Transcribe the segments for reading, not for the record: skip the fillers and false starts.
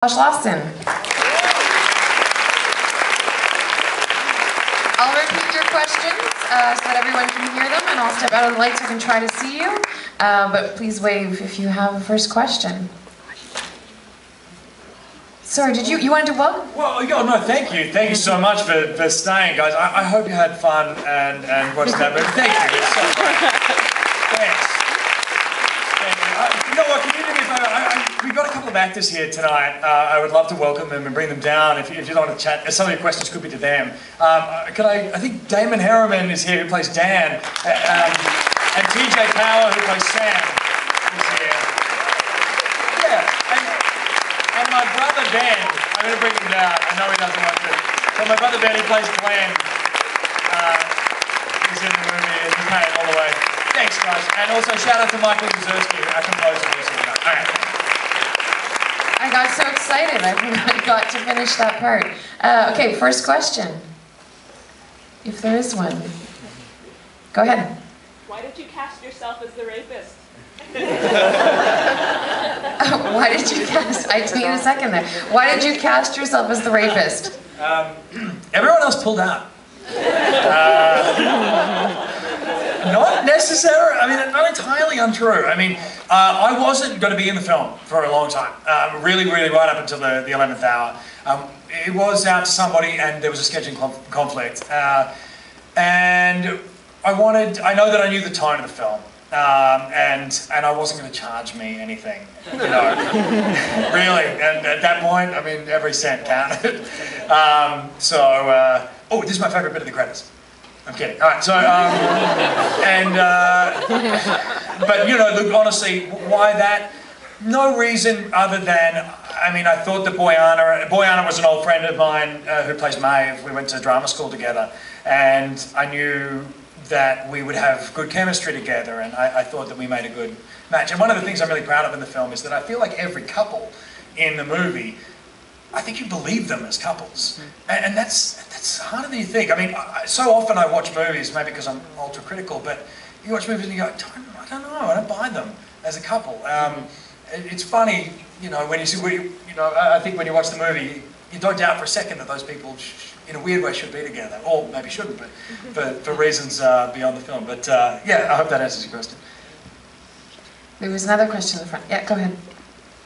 Josh Lawson. I'll repeat your questions so that everyone can hear them, and I'll step out of the light so I can try to see you. But please wave if you have a first question. Sorry, did you wanted to welcome? Well, no, thank you. Thank you so much for staying, guys. I hope you had fun and watched that movie. Thank you. It's so great. Thanks. You know what, community, we've got a couple of actors here tonight. I would love to welcome them and bring them down if you don't want to chat. Some of your questions could be to them. I think Damon Herriman is here, who plays Dan, and TJ Power, who plays Sam, is here. Yeah, and my brother Ben, I'm going to bring him down. I know he doesn't want to. But my brother Ben, who plays Glenn, is in the movie and he's made it all the way. Thanks, guys. And also shout out to Michael Guzerski, our composer, who's here. All right. I got so excited, I got to finish that part. Okay, first question. If there is one. Go ahead. Why did you cast yourself as the rapist? Why did you cast? I need a second there. Why did you cast yourself as the rapist? Everyone else pulled out. Not necessarily. I mean, not entirely untrue. I mean, I wasn't going to be in the film for a long time. Really right up until the 11th hour. It was out to somebody, and there was a scheduling conflict. And I know that I knew the tone of the film. And I wasn't going to charge me anything, you know, really. And at that point, I mean, every cent counted. Oh, this is my favourite bit of the credits. I'm kidding. All right, so, but you know, look, honestly, why that? No reason other than, I mean, I thought that Boyana was an old friend of mine who plays Maeve. We went to drama school together, and I knew that we would have good chemistry together, and I thought that we made a good match. And one of the things I'm really proud of in the film is that I feel like every couple in the movie, I think you believe them as couples. And that's harder than you think. I mean, so often I watch movies, maybe because I'm ultra critical, but you watch movies and you go, I don't know, I don't buy them as a couple. It's funny, you know, when you see, you know, I think when you watch the movie, you don't doubt for a second that those people, in a weird way, should be together, or maybe shouldn't, but for reasons beyond the film. But yeah, I hope that answers your question. There was another question in the front. Yeah, go ahead.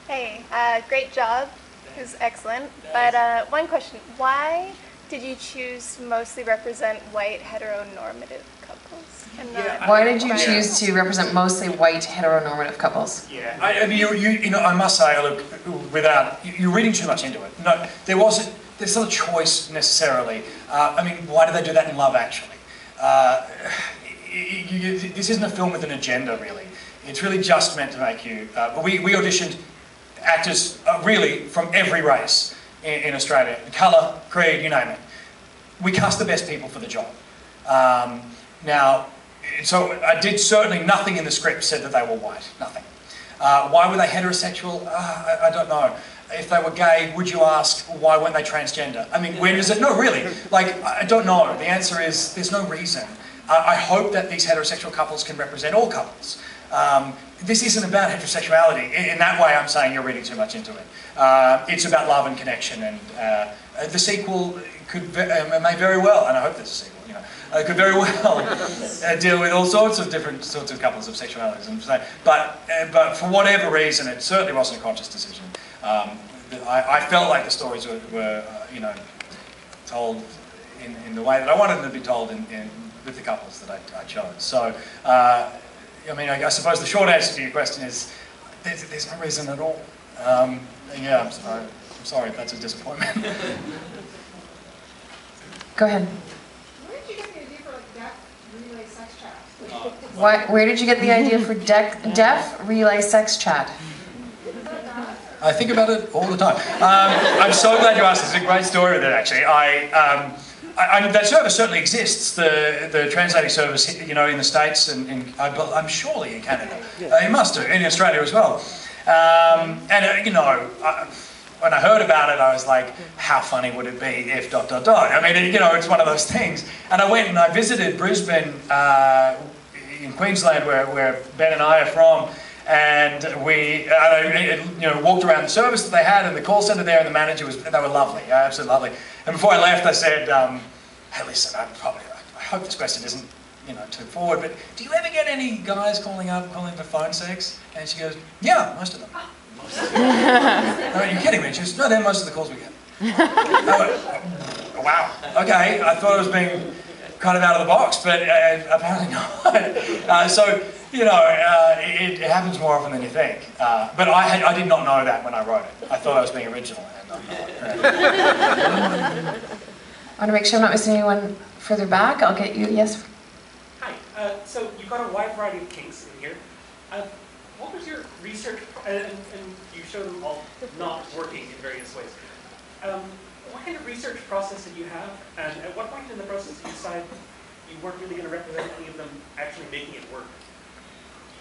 Hey, great job. It was excellent. But one question: why did you choose to mostly represent white heteronormative couples? And not Why did you choose to represent mostly white heteronormative couples? Yeah, I mean, you know, I must say, look, you're reading too much into it. No, there's not a choice necessarily. I mean, why do they do that in Love Actually? This isn't a film with an agenda, really. It's really just meant to make you. But we auditioned actors really from every race in Australia, colour, creed, you name it. We cast the best people for the job. Now, so I did certainly nothing in the script said that they were white. Nothing. Why were they heterosexual? I don't know. If they were gay, would you ask why weren't they transgender? I mean, when does it? No, really. Like, I don't know. The answer is there's no reason. I hope that these heterosexual couples can represent all couples. This isn't about heterosexuality. In that way, I'm saying you're reading too much into it. It's about love and connection, and the sequel may very well, and I hope there's a sequel, you know, could very well deal with all sorts of different sorts of couples of sexualities. But for whatever reason, it certainly wasn't a conscious decision. I felt like the stories were you know, told in the way that I wanted them to be told with the couples that I chose. So, I mean, I suppose the short answer to your question is there's no reason at all. Yeah, I'm sorry if that's a disappointment. Go ahead. Where did you get the idea for like deaf relay sex chat? Where did you get the idea for deaf relay sex chat? I think about it all the time. I'm so glad you asked. It's a great story with it, actually. That service certainly exists, the translating service, you know, in the States, and I'm surely in Canada. It must do, in Australia as well. You know, when I heard about it, I was like, how funny would it be if ... I mean, you know, it's one of those things. And I went and I visited Brisbane in Queensland, where Ben and I are from, And we walked around the service that they had and the call centre there, and the manager they were lovely, absolutely lovely. And before I left, I said, hey, listen, I hope this question isn't too forward, but do you ever get any guys calling for phone sex? And she goes, yeah, most of them. I went, you're kidding me? She goes, no, they're most of the calls we get. I went, wow, okay, I thought I was being kind of out of the box, but apparently not. So, it happens more often than you think. But I did not know that when I wrote it. I thought I was being original, and I'm not. I want to make sure I'm not missing anyone further back. I'll get you, yes? Hi, so you've got a wide variety of kinks in here. What was your research, and you showed them all not working in various ways. What kind of research process did you have, and at what point in the process did you decide you weren't really going to represent any of them actually making it work?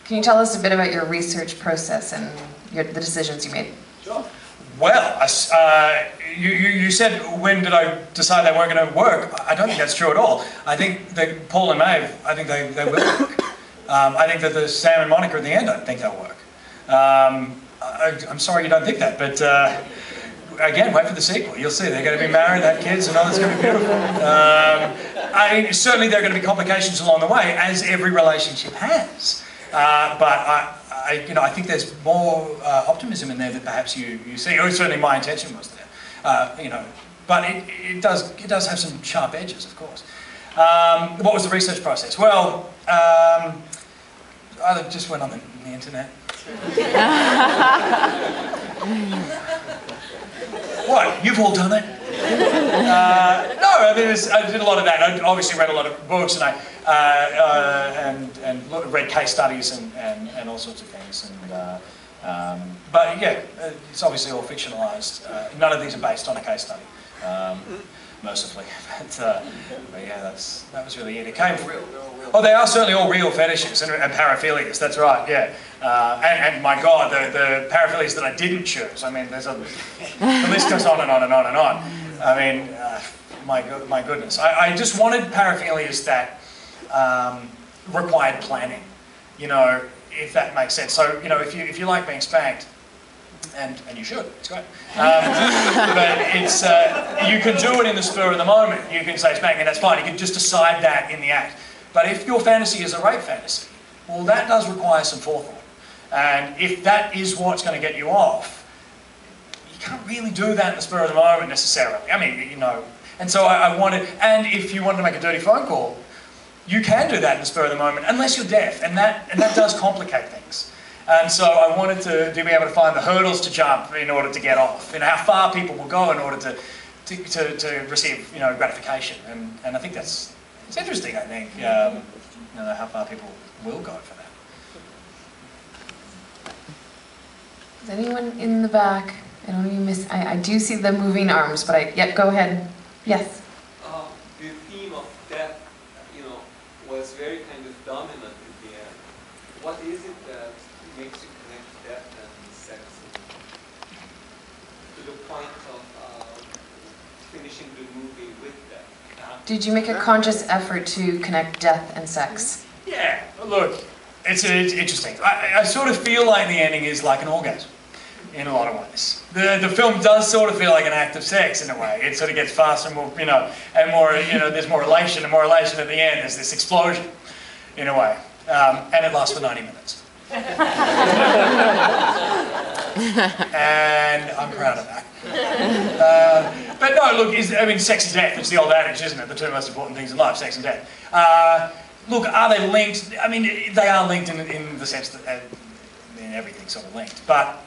Can you tell us a bit about your research process and the decisions you made? Sure. Well, you said, when did I decide they weren't going to work? I don't think that's true at all. I think that Paul and Maeve, I think they will work. I think that the Sam and Monica at the end, I think they'll work. I'm sorry you don't think that, but again, wait for the sequel. You'll see they're going to be married, have kids, and all that's going to be beautiful. Certainly there are going to be complications along the way, as every relationship has. But I think there's more optimism in there than perhaps you see. Or certainly my intention was there. But it does have some sharp edges, of course. What was the research process? Well, I just went on the internet. What? You've all done it? No, I mean, I did a lot of that. I obviously read a lot of books, and and read case studies and all sorts of things. But yeah, it's obviously all fictionalised. None of these are based on a case study, mercifully. But yeah, that was really it. It came from real. Oh, they are certainly all real fetishes and paraphilias. That's right. Yeah. And my God, the paraphilias that I didn't choose. I mean, the list goes on and on and on and on. I mean, my goodness. I just wanted paraphilias that required planning. If that makes sense. So, if you like being spanked, and you should, it's great. But it's you can do it in the spur of the moment. You can say spank me, that's fine. You can just decide that in the act. But if your fantasy is a rape fantasy, well, that does require some forethought. And if that is what's going to get you off, you can't really do that in the spur of the moment necessarily. I mean, And so I wanted, and if you wanted to make a dirty phone call, you can do that in the spur of the moment, unless you're deaf, and that does complicate things. And so I wanted to be able to find the hurdles to jump in order to get off, how far people will go in order to receive gratification, and I think it's interesting. I think how far people will go for that. Is anyone in the back? I don't even miss. I do see the moving arms, but go ahead. Yes. The theme of death, was very kind of dominant in the end. What is it that makes you connect death and sex to the point of finishing the movie with death? Did you make a conscious effort to connect death and sex? Yeah, look, it's interesting. I sort of feel like the ending is like an orgasm in a lot of ways. The film does sort of feel like an act of sex in a way. It sort of gets faster and more, and more, there's more elation and more elation at the end. There's this explosion in a way. And it lasts for 90 minutes. And I'm proud of that. But no, look, sex and death, it's the old adage, isn't it? The two most important things in life, sex and death. Look, are they linked? I mean, they are linked in the sense that everything's sort of linked. But,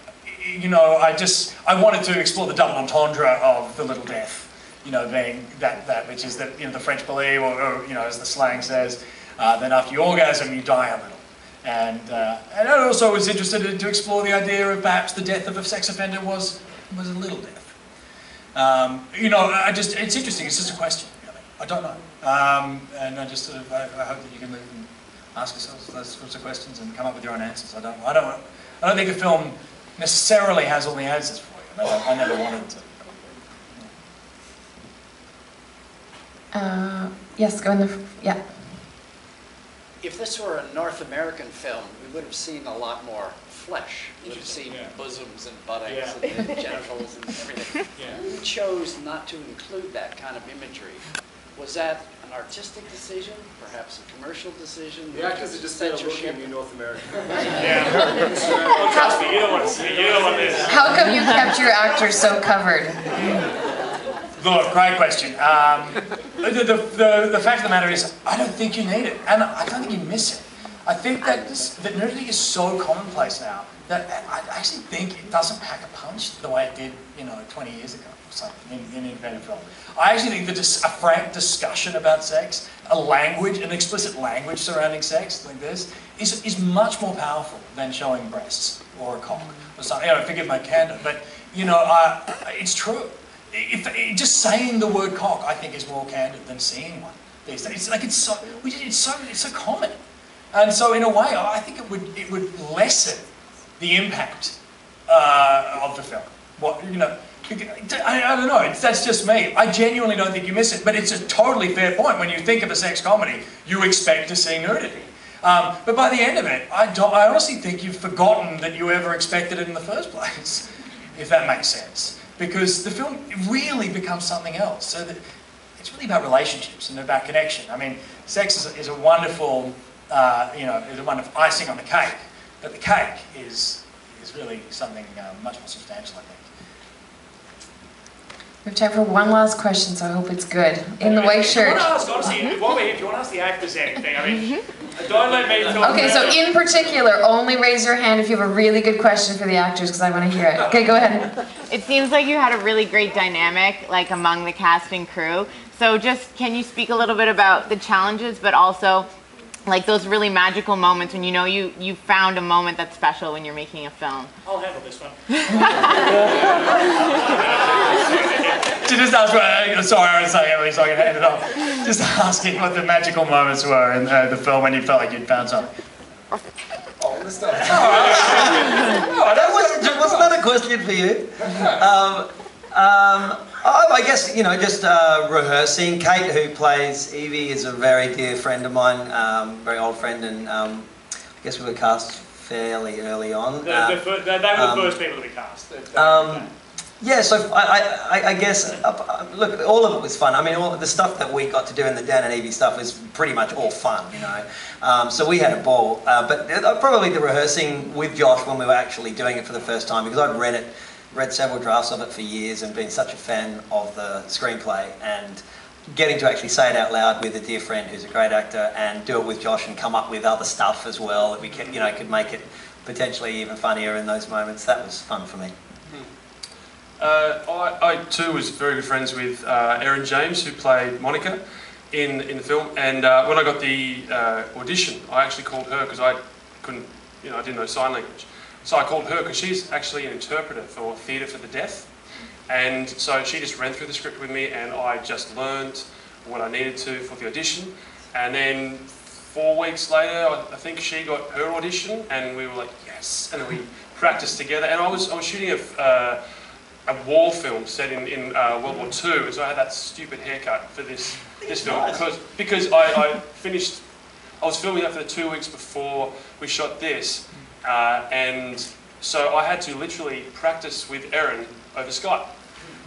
I wanted to explore the double entendre of the little death, being that which is that, the French believe, or as the slang says, that after you orgasm, you die a little. And I also was interested to explore the idea of perhaps the death of a sex offender was a little death. It's interesting, it's just a question. I don't know. And I just I hope that you can ask yourselves those sorts of questions and come up with your own answers. I don't think a film necessarily has all the answers for you. I never wanted to. Yes, go in the... Yeah. If this were a North American film, we would have seen a lot more flesh. We would have seen bosoms and buttocks and genitals and everything. You chose not to include that kind of imagery. Was that an artistic decision, perhaps a commercial decision? The actors are just there looking in North America. Oh, trust me, you don't want to see it. You don't want this. How come you kept your actors so covered? Look, great question. The fact of the matter is, I don't think you need it, and I don't think you miss it. I think that nudity is so commonplace now that I actually think it doesn't pack a punch the way it did, 20 years ago or something in independent film. I actually think that a frank discussion about sex, an explicit language surrounding sex like this, is much more powerful than showing breasts or a cock or something. Forgive my candor, but it's true. Just saying the word cock, I think, is more candid than seeing one these days. It's so common, and so in a way, I think it would lessen the impact of the film. I don't know. That's just me. I genuinely don't think you miss it, but it's a totally fair point. When you think of a sex comedy, you expect to see nudity. But by the end of it, I honestly think you've forgotten that you ever expected it in the first place, if that makes sense. Because the film really becomes something else. So that it's really about relationships and about connection. I mean, sex is a wonderful, is a wonderful icing on the cake. But the cake is really something much more substantial, I think. We have time for one last question, so I hope it's good. In the white shirt. Honestly, while we're here, if you want to ask the actors anything, I mean, don't let me talk. Okay, so in particular, only raise your hand if you have a really good question for the actors, because I want to hear it. Okay, go ahead. It seems like you had a really great dynamic, like among the cast and crew. So just, can you speak a little bit about the challenges, but also like those really magical moments when you found a moment that's special when you're making a film? I'll handle this one. To just ask, sorry, I was saying Emily, so I can hand it off. Just asking what the magical moments were in the film when you felt like you'd found something. Oh, let's start. That was not a question for you. I guess, just rehearsing. Kate, who plays Evie, is a very dear friend of mine, very old friend, and I guess we were cast fairly early on. They were the first people to be cast. Yeah, so I guess, look, all of it was fun. I mean, all the stuff that we got to do in the Dan and Evie stuff was pretty much all fun, So we had a ball. But probably the rehearsing with Josh when we were actually doing it for the first time, because I'd read several drafts of it for years and been such a fan of the screenplay, and getting to actually say it out loud with a dear friend who's a great actor and do it with Josh and come up with other stuff as well that we could make it potentially even funnier in those moments. That was fun for me. I too was very good friends with Erin James, who played Monica in the film, and when I got the audition, I actually called her because I couldn't, I didn't know sign language. So I called her because she's actually an interpreter for Theatre for the Deaf, and so she just ran through the script with me, and I just learned what I needed to for the audition. And then 4 weeks later, I think she got her audition, and we were like, yes, and then we practiced together. And I was shooting a war film set in World War II, so I had that stupid haircut for this film because I was filming that for the 2 weeks before we shot this, and so I had to literally practice with Erin over Skype,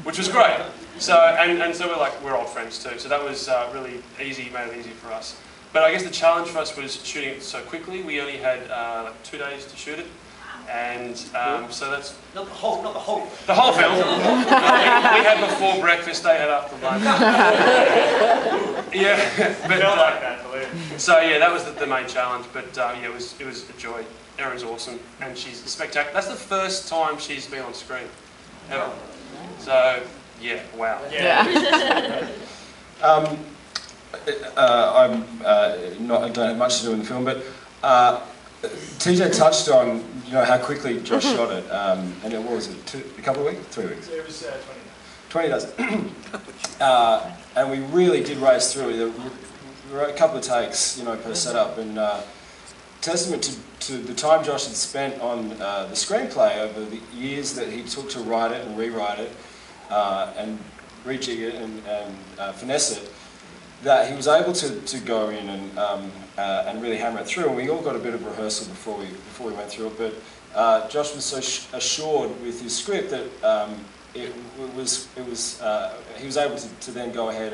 which was great. So and so we're old friends too, so that was really easy, made it easy for us. But I guess the challenge for us was shooting it so quickly. We only had 2 days to shoot it. And so that's not the whole film. The whole film. We had before breakfast, they had after lunch. Yeah, but like that, believe me. So yeah, that was the main challenge. But yeah, it was a joy. Erin's awesome, and she's spectacular. That's the first time she's been on screen ever. So yeah, wow. Yeah. I don't have much to do in the film, but. TJ touched on, how quickly Josh shot it, and it was a couple of weeks, 3 weeks. It was 20 days. And we really did race through. There were a couple of takes, per setup, and testament to the time Josh had spent on the screenplay over the years that he took to write it and rewrite it, and rejig it and finesse it. that he was able to go in and really hammer it through. And we all got a bit of rehearsal before we went through it. But Josh was so assured with his script that he was able to then go ahead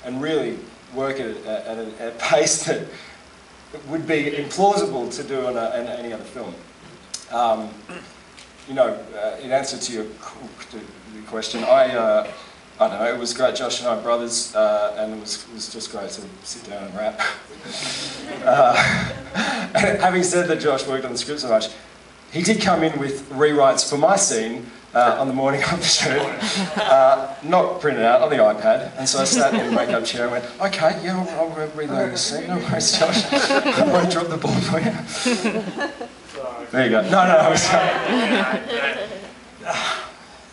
and really work at a pace that would be implausible to do on any other film. You know, in answer to your question, I don't know, it was great. Josh and I are brothers, and it was just great to sit down and rap. Having said that Josh worked on the script so much, he did come in with rewrites for my scene on the morning of the shoot, not printed out on the iPad, and so I sat in the makeup chair and went, okay, yeah, I'll relearn this scene, no worries, Josh, I won't drop the ball for you. There you go. No, I'm sorry.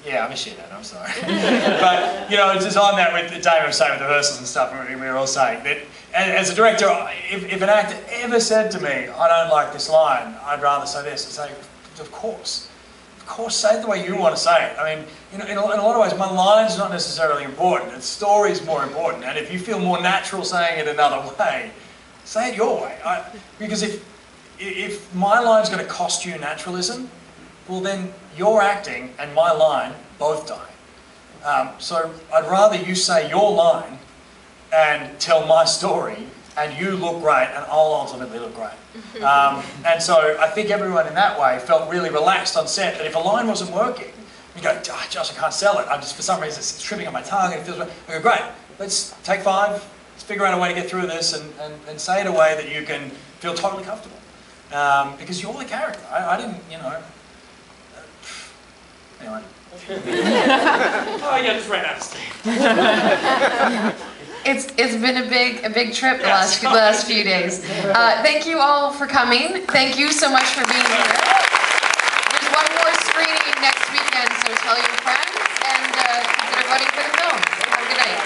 Yeah, I'm a shithead, I'm sorry. But, you know, it's just on that with Damon was saying with the rehearsals and stuff, and we were all saying that as a director, if an actor ever said to me, I don't like this line, I'd rather say this, I'd say, of course, say it the way you want to say it. I mean, you know, in a lot of ways, my line's not necessarily important, the story's more important, and if you feel more natural saying it another way, say it your way. Because if my line's going to cost you naturalism, well then your acting and my line both die. So I'd rather you say your line and tell my story and you look great and I'll ultimately look great. And so I think everyone in that way felt really relaxed on set that if a line wasn't working, you go, oh, Josh, I can't sell it. For some reason it's tripping on my tongue and it feels right. I go, great, let's take 5, let's figure out a way to get through this and say it in a way that you can feel totally comfortable. Because you're the character. I didn't, you know. Anyway. Oh yeah, just ran out of steam. It's been a big trip the last few days. Thank you all for coming. Thank you so much for being here. There's one more screening next weekend, so tell your friends and consider voting for the film. Have a good night.